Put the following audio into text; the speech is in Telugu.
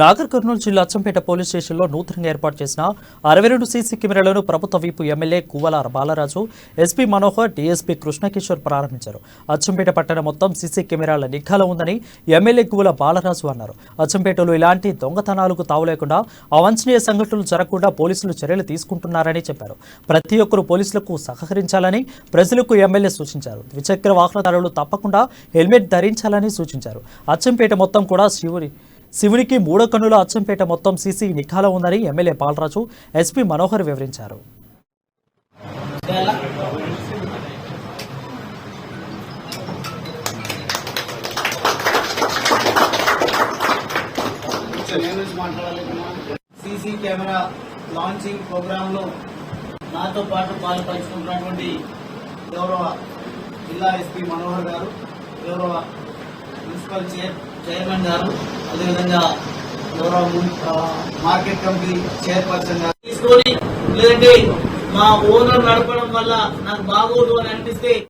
నాగర్ కర్నూలు జిల్లా అచ్చంపేట పోలీస్ స్టేషన్లో నూతనంగా ఏర్పాటు చేసిన 62 సీసీ కెమెరాలను ప్రభుత్వ whip MLA Kuvvala Balaraju, SP Manohar, DSP Krishnakishore ప్రారంభించారు. అచ్చంపేట పట్టణం మొత్తం సీసీ కెమెరాల నిఘాలో ఉందని ఎమ్మెల్యే కువ్వల బాలరాజు అన్నారు. అచ్చంపేటలో ఇలాంటి దొంగతనాలకు తావు లేకుండా, అవాంఛనీయ సంఘటనలు జరగకుండా పోలీసులు చర్యలు తీసుకుంటున్నారని చెప్పారు. ప్రతి ఒక్కరూ పోలీసులకు సహకరించాలని ప్రజలకు ఎమ్మెల్యే సూచించారు. ద్విచక్ర వాహనదారులు తప్పకుండా హెల్మెట్ ధరించాలని సూచించారు. అచ్చంపేట మొత్తం కూడా శివునికి మూడో కన్నుల అచ్చంపేట మొత్తం సీసీ నిఘాలో ఉందని ఎమ్మెల్యే బాలరాజు, ఎస్పీ మనోహర్ వివరించారు. సీసీ కెమెరా లాంచింగ్ ప్రోగ్రామ్ లో నాతో పాటు పాల్పంచుకుంటున్నటువంటి గౌరవ జిల్లా ఎస్పీ మనోహర్ గారు, గౌరవ మున్సిపల్ చైర్మన్ గారు, అదేవిధంగా గౌరవ మార్కెట్ కమిటీ చైర్పర్సన్ గారు తీసుకొని, లేదంటే మా ఓనర్ నడపడం వల్ల నాకు బాగోదు అని అనిపిస్తే